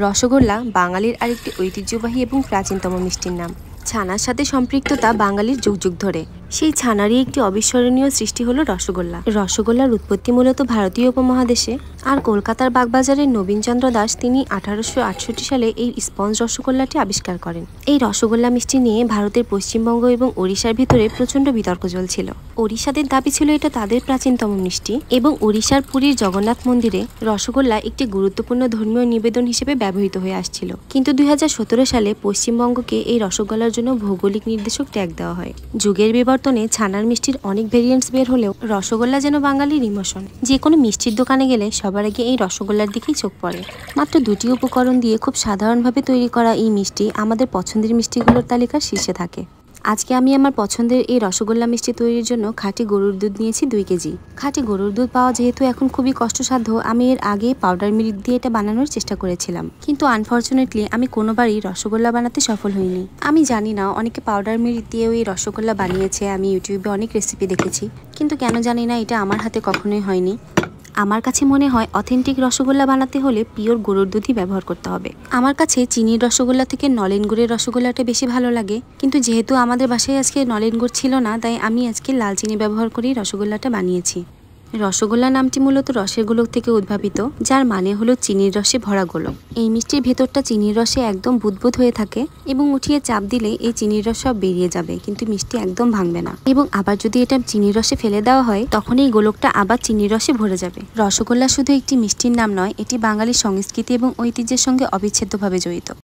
রসগোল্লা বাঙালির আরেকটি ঐতিহ্যবাহী এবং প্রাচীনতম মিষ্টির নাম। ছানার সাথে সম্পৃক্ততা বাঙালির যুগ যুগ ধরে। সেই ছানারই একটি অবিস্মরণীয় সৃষ্টি হলো রসগোল্লা। রসগোল্লার উৎপত্তি মূলত ভারতীয় উপমহাদেশে, আর কলকাতার বাগবাজারের নবীনচন্দ্র দাস তিনি 1868 সালে এই স্পঞ্জ রসগোল্লাটি আবিষ্কার করেন। এই রসগোল্লা মিষ্টি নিয়ে ভারতের পশ্চিমবঙ্গ এবং ওড়িশার ভিতরে প্রচণ্ড বিতর্ক চলছিল। ওড়িশাদের দাবি ছিল এটা তাদের প্রাচীনতম মিষ্টি, এবং ওড়িশার পুরীর জগন্নাথ মন্দিরে রসগোল্লা একটি গুরুত্বপূর্ণ ধর্মীয় নিবেদন হিসেবে ব্যবহৃত হয়ে আসছিল। কিন্তু 2017 সালে পশ্চিমবঙ্গকে এই রসগোল্লার জন্য ভৌগোলিক নির্দেশক ট্যাগ দেওয়া হয়। যুগের বিবর্তনে ছানার মিষ্টির অনেক ভেরিয়েন্টস বের হলেও রসগোল্লা যেন বাঙালির ইমোশন। যে কোনো মিষ্টির দোকানে গেলে সবার আগে এই রসগোল্লার দিকেই চোখ পড়ে। মাত্র 2টি উপকরণ দিয়ে খুব সাধারণভাবে তৈরি করা এই মিষ্টি আমাদের পছন্দের মিষ্টিগুলোর তালিকার শীর্ষে থাকে। আজকে আমি আমার পছন্দের এই রসগোল্লা মিষ্টি তৈরির জন্য খাঁটি গরুর দুধ নিয়েছি 2 কেজি। খাঁটি গরুর দুধ পাওয়া যেহেতু এখন খুবই কষ্টসাধ্য, আমি এর আগে পাউডার মিল্ক দিয়ে এটা বানানোর চেষ্টা করেছিলাম, কিন্তু আনফর্চুনেটলি আমি কোনোবারই রসগোল্লা বানাতে সফল হইনি। আমি জানি না, অনেকে পাউডার মিল্ক দিয়েও এই রসগোল্লা বানিয়েছে, আমি ইউটিউবে অনেক রেসিপি দেখেছি, কিন্তু কেন জানি না এটা আমার হাতে কখনোই হয়নি। আমার কাছে মনে হয় অথেন্টিক রসগোল্লা বানাতে হলে পিওর গরুর দুধই ব্যবহার করতে হবে। আমার কাছে চিনির রসগোল্লা থেকে নলেন গুড়ের রসগোল্লাটা বেশি ভালো লাগে, কিন্তু যেহেতু আমাদের বাসায় আজকে নলেন গুড় ছিল না, তাই আমি আজকে লাল চিনি ব্যবহার করেই রসগোল্লাটা বানিয়েছি। রসগোল্লা নামটি মূলত রসের গোলক থেকে উদ্ভাবিত, যার মানে হলো চিনির রসে ভরা গোলক। এই মিষ্টির ভেতরটা চিনির রসে একদম বুদবুদ হয়ে থাকে, এবং উঠিয়ে চাপ দিলে এই চিনির রস সব বেরিয়ে যাবে, কিন্তু মিষ্টি একদম ভাঙবে না। এবং আবার যদি এটা চিনির রসে ফেলে দেওয়া হয়, তখন এই গোলকটা আবার চিনির রসে ভরে যাবে। রসগোল্লা শুধু একটি মিষ্টির নাম নয়, এটি বাঙালির সংস্কৃতি এবং ঐতিহ্যের সঙ্গে অবিচ্ছেদ্যভাবে জড়িত।